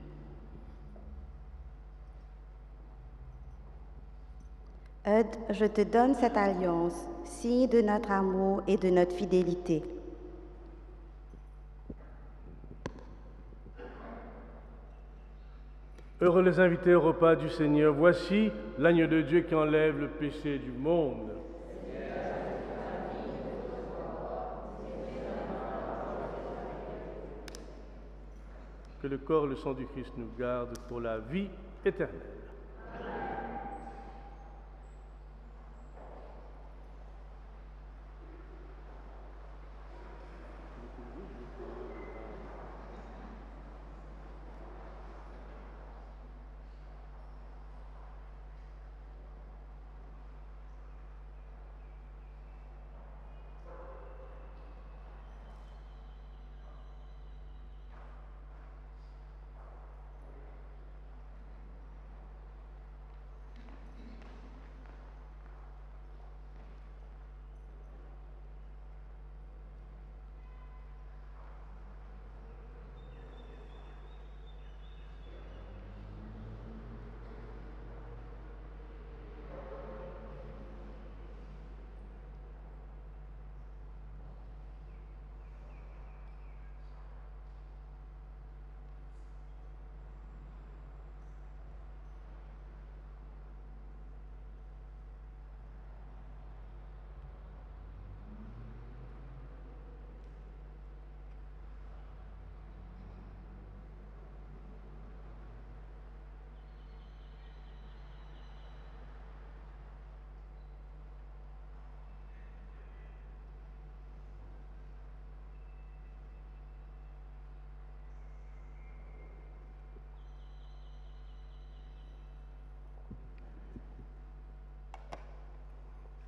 Ed, je te donne cette alliance, signe de notre amour et de notre fidélité. Heureux les invités au repas du Seigneur. Voici l'agneau de Dieu qui enlève le péché du monde. Que le corps et le sang du Christ nous gardent pour la vie éternelle.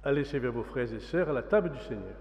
Allez servir vos frères et sœurs à la table du Seigneur.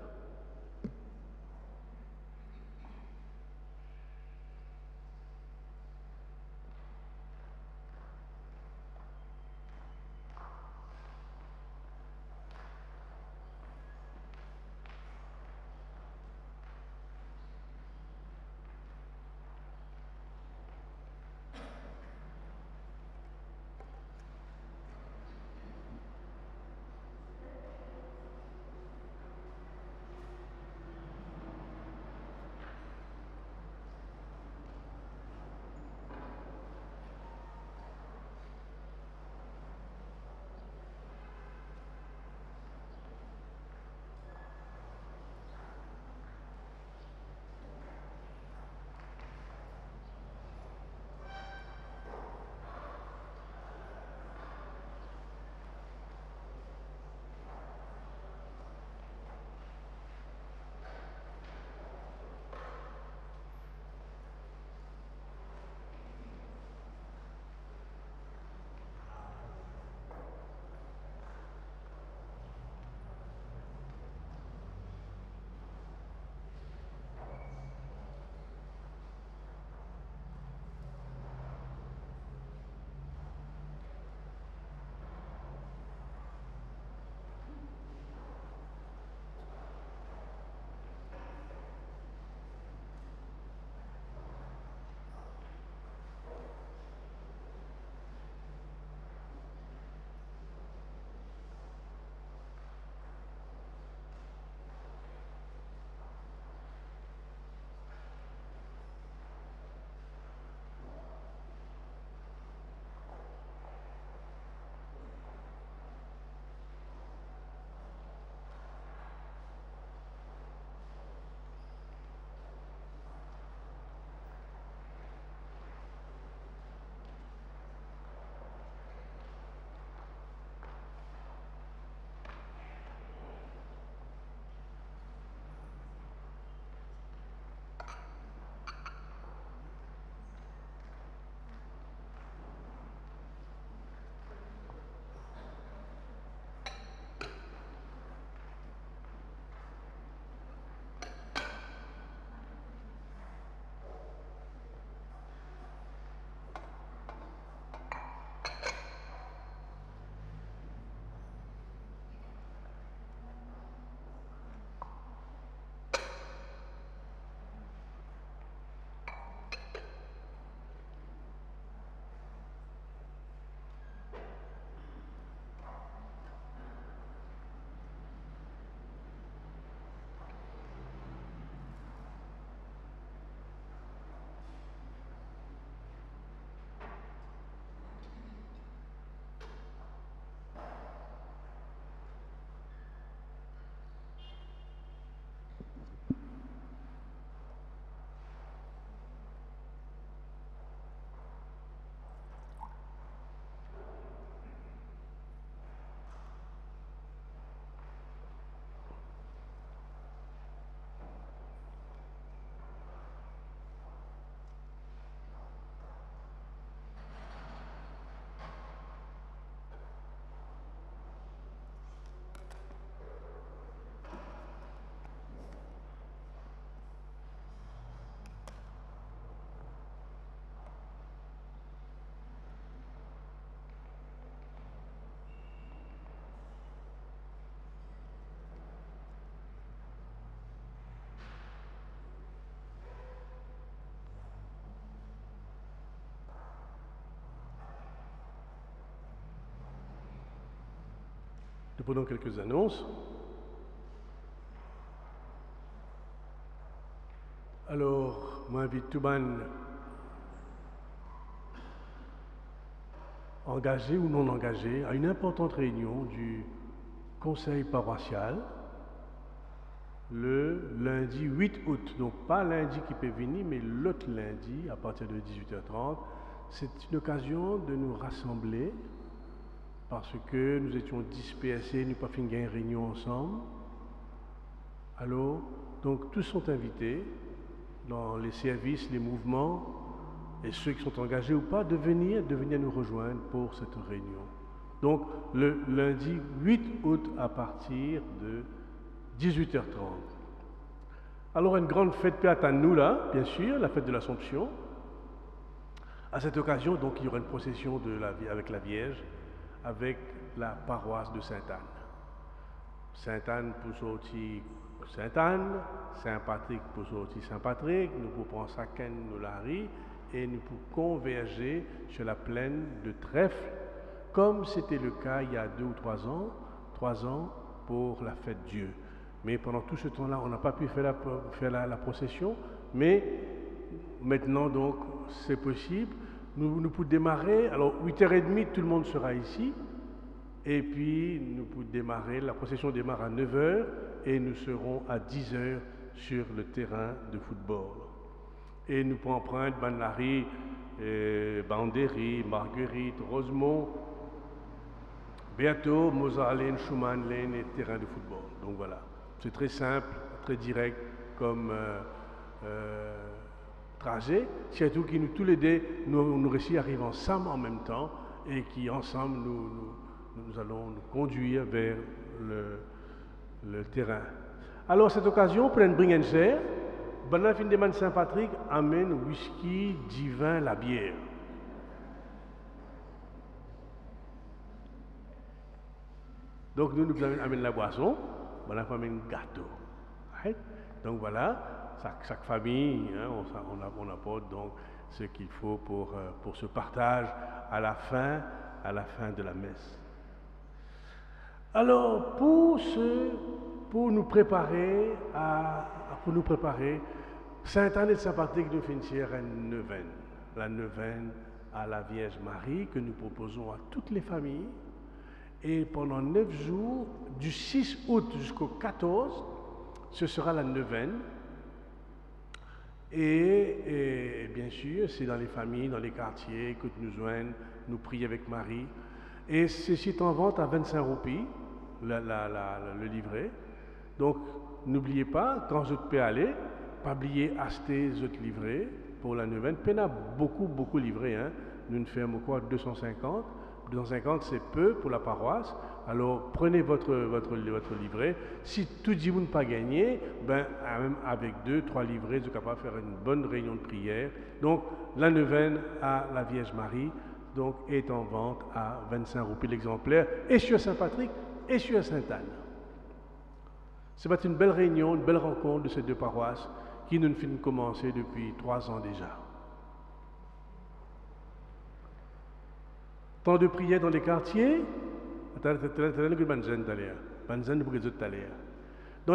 Nous prenons quelques annonces. Alors, moi, j'invite tout le monde, engagé ou non engagé, à une importante réunion du conseil paroissial le lundi 8 août. Donc, pas lundi qui peut venir, mais l'autre lundi, à partir de 18h30. C'est une occasion de nous rassembler parce que nous étions dispersés, nous n'avons pas fait une réunion ensemble. Alors, donc, tous sont invités dans les services, les mouvements, et ceux qui sont engagés ou pas, de venir nous rejoindre pour cette réunion. Donc, le lundi 8 août à partir de 18h30. Alors, une grande fête peut attendre nous là, bien sûr, la fête de l'Assomption. À cette occasion, donc, il y aura une procession avec la Vierge, avec la paroisse de Sainte-Anne. Sainte-Anne pour sortir Sainte-Anne, Saint-Patrick pour sortir Saint-Patrick, nous pouvons prendre chacun nous la rue et nous pouvons converger sur la plaine de Trèfle, comme c'était le cas il y a 2 ou 3 ans pour la fête Dieu. Mais pendant tout ce temps-là, on n'a pas pu faire la procession, mais maintenant donc c'est possible. Nous pouvons démarrer, alors 8h30 tout le monde sera ici, et puis nous pouvons démarrer, la procession démarre à 9h et nous serons à 10h sur le terrain de football. Et nous pouvons prendre Banlari, Bandéry, Marguerite, Rosemont, bientôt Mozarlène, Schumann Lane et terrain de football. Donc voilà, c'est très simple, très direct comme trajet, surtout que nous tous les deux, nous récits arrivent ensemble en même temps et qui ensemble nous allons nous conduire vers le terrain. Alors cette occasion, pour une bringenser, pendant la fin de semaine Saint-Patrick, amène whisky, divin, la bière. Donc nous amènons la boisson, on amène un gâteau. Right? Donc voilà. Chaque famille, hein, on apporte donc ce qu'il faut pour ce partage à la fin de la messe. Alors, pour nous préparer, Sainte-Anne et Saint-Patrick nous finissent une neuvaine, la neuvaine à la Vierge Marie que nous proposons à toutes les familles. Et pendant 9 jours, du 6 août jusqu'au 14, ce sera la neuvaine. Et bien sûr, c'est dans les familles, dans les quartiers que nous joignent, nous prions avec Marie. Et ceci est en vente à 25 roupies, le livret. Donc, n'oubliez pas, quand vous pouvez aller, pas oublier acheter votre livret pour la neuvaine. Peine a beaucoup livré, hein. Nous ne faisons quoi 250. 250 c'est peu pour la paroisse, alors prenez votre livret. Si tout le monde n'a pas gagné, ben, même avec 2-3 livrets, vous êtes capable de faire une bonne réunion de prière. Donc la neuvaine à la Vierge Marie donc, est en vente à 25 roupies l'exemplaire, et sur Saint-Patrick et sur Sainte-Anne. Ça va être une belle réunion, une belle rencontre de ces deux paroisses qui nous finissent de commencer depuis 3 ans déjà. Temps de prière dans les quartiers. Dans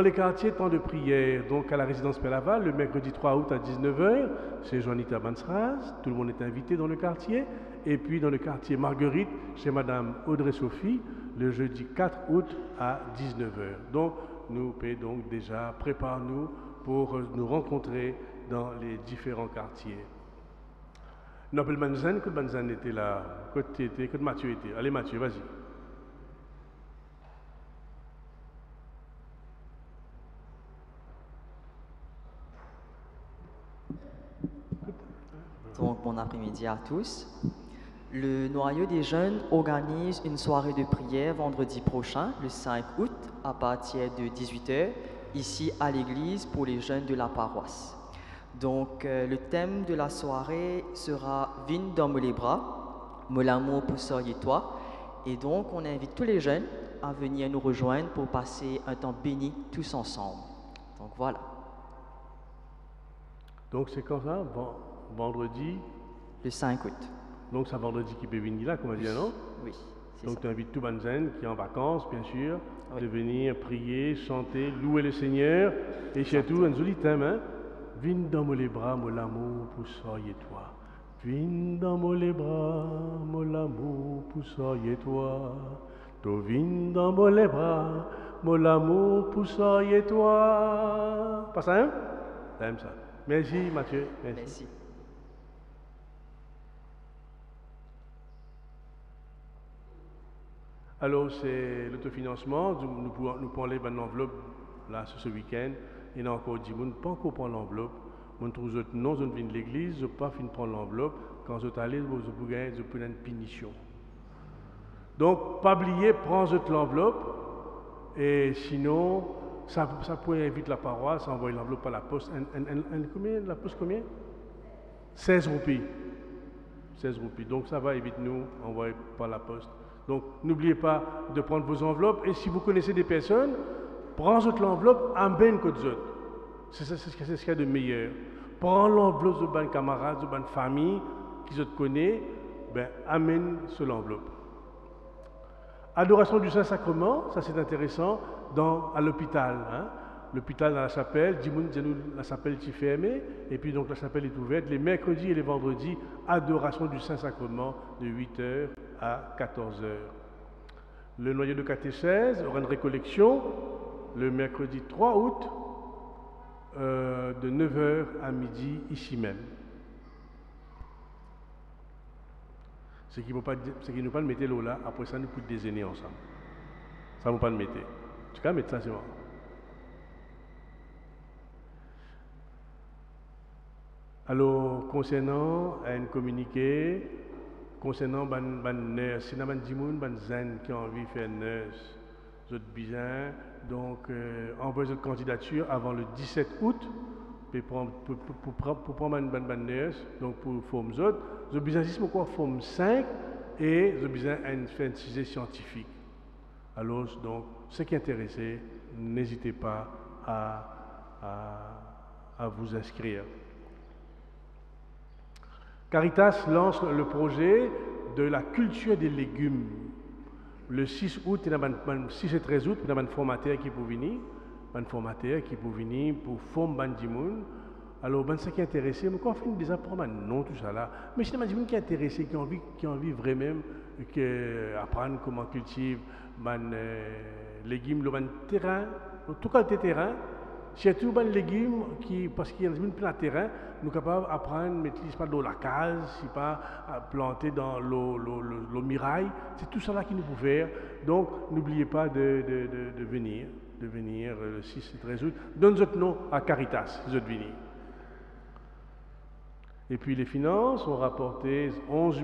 les quartiers, temps de prière, donc à la résidence Pelaval, le mercredi 3 août à 19h, chez Juanita Bansraz, tout le monde est invité dans le quartier. Et puis dans le quartier Marguerite, chez Madame Audrey-Sophie, le jeudi 4 août à 19h. Donc, nous donc déjà, prépare-nous pour nous rencontrer dans les différents quartiers. Nobel Manzan, que Manzan était là, que Mathieu était. Allez Mathieu, vas-y. Donc, bon après-midi à tous. Le Noyau des Jeunes organise une soirée de prière vendredi prochain, le 5 août, à partir de 18h, ici à l'église pour les jeunes de la paroisse. Donc, le thème de la soirée sera « Vigne dans les bras, mon amour pour toi ». Et donc, on invite tous les jeunes à venir nous rejoindre pour passer un temps béni tous ensemble. Donc, voilà. Donc, c'est quand ça? Vendredi? Le 5 août. Donc, c'est vendredi qui peut venir là, comme on dit, non? Oui. Donc tu invites tout Banzen qui est en vacances, bien sûr, de venir prier, chanter, louer le Seigneur. Et surtout, un joli thème, hein? Viens dans les bras, mon amour, pour soyez toi. Viens dans les bras, mon amour, pour soyez toi. To viens dans les bras, mon amour, pour soyez toi. Pas ça, hein? T'aimes ça. Merci, Mathieu. Merci. Alors, c'est l'autofinancement. Nous pouvons aller dans l'enveloppe là, ce week-end. Il y a encore 10 personnes, pas encore prendre l'enveloppe. On trouve que non, je viens de l'église, je ne pas fin prendre l'enveloppe. Quand je suis allé, je peux une punition. Donc, pas oublier, prends l'enveloppe. Et sinon, ça peut inviter la paroisse, envoyer l'enveloppe par la poste. Combien, la poste combien? 16 roupies. 16 roupies. Donc, ça va éviter nous, envoyer par la poste. Donc, n'oubliez pas de prendre vos enveloppes. Et si vous connaissez des personnes, prends l'enveloppe, amène que d'autres. C'est ce qu'il y a de meilleur. Prends l'enveloppe de bonnes camarades, de bonnes familles qui te connaissent, ben, amène sur l'enveloppe. Adoration du Saint-Sacrement, ça c'est intéressant, à l'hôpital. Hein? L'hôpital dans la chapelle, la chapelle est fermée, et puis donc la chapelle est ouverte. Les mercredis et les vendredis, adoration du Saint-Sacrement de 8h à 14h. Le noyau de catéchèse aura une récollection le mercredi 3 août de 9h à midi ici même. Ce qui ne nous pas le mettre là, après ça nous peut déjeuner ensemble. Ça ne nous pas le mettre. En tout cas, mettre ça c'est bon. Alors, concernant un communiqué, concernant les nurses, si nous avons des gens qui ont envie de faire nurse, vous êtes bien, donc envoyez votre candidature avant le 17 août pour prendre une nurse, donc pour former autres. Vous avez besoin de quoi forme 5 et vous avez besoin de faire un sujet scientifique. Alors, donc, ceux qui sont intéressés, n'hésitez pas à vous inscrire. Caritas lance le projet de la culture des légumes. Le 6 août, il y a 6 et 13 août, il y a un formateur qui peut venir. Un formateur qui peut venir pour former Bandimoun. Alors, ceux qui sont intéressés, mais quand on fait déjà pour non tout ça là. Mais si les gens qui sont intéressés, qui ont envie vraiment d'apprendre comment cultiver les légumes, le terrain, tout cas le terrain, surtout les légumes parce qu'il y a plein de terrain, nous sommes capables d'apprendre, mettre pas dans la case, si pas planter dans l'eau mirail. C'est tout ça là qui nous peut faire. Donc, n'oubliez pas de venir le 6 et 13 août. Donne votre nom à Caritas, si vous êtes venus. Et puis les finances ont rapporté 11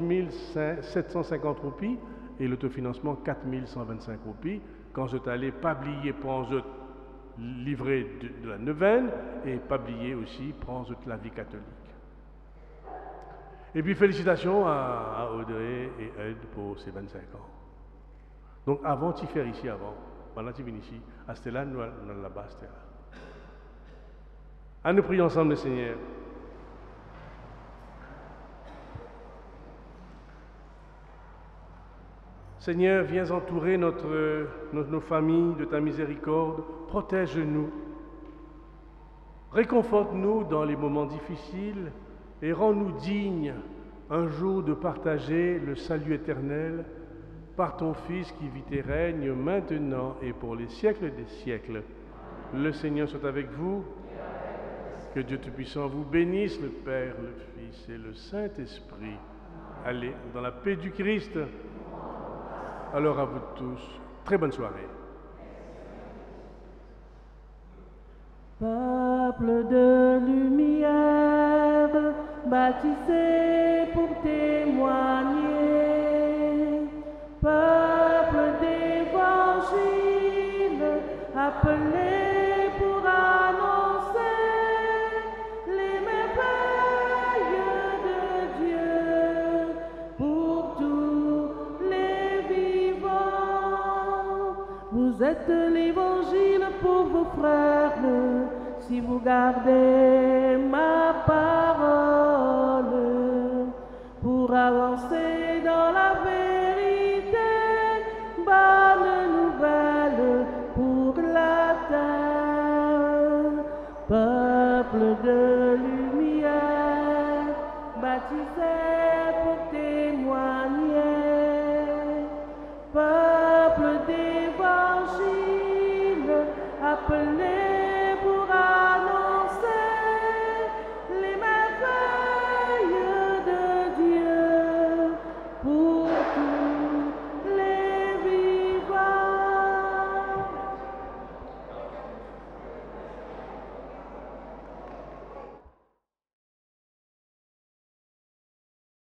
750 roupies et l'autofinancement 4 125 roupies. Quand je suis allé, pas oublier, prendre livret de la neuvaine et pas oublier aussi, prendre la vie catholique. Et puis félicitations à Audrey et Ed pour ses 25 ans. Donc avant de faire ici, pendant que tu viens ici, à Stella, nous allons là-bas, Stella. À nous prier ensemble le Seigneur. Seigneur, viens entourer nos familles de ta miséricorde, protège-nous, réconforte-nous dans les moments difficiles et rends-nous dignes un jour de partager le salut éternel par ton Fils qui vit et règne maintenant et pour les siècles des siècles. Le Seigneur soit avec vous, que Dieu Tout-Puissant vous bénisse, le Père, le Fils et le Saint-Esprit. Allez, dans la paix du Christ. Alors à vous tous, très bonne soirée. Peuple de lumière, baptisé pour témoigner, peuple d'évangile, appelé pour annoncer les merveilles de Dieu pour tous les vivants. Vous êtes l'évangile pour vos frères, si vous gardez ma parole, pour avancer dans la vérité appelé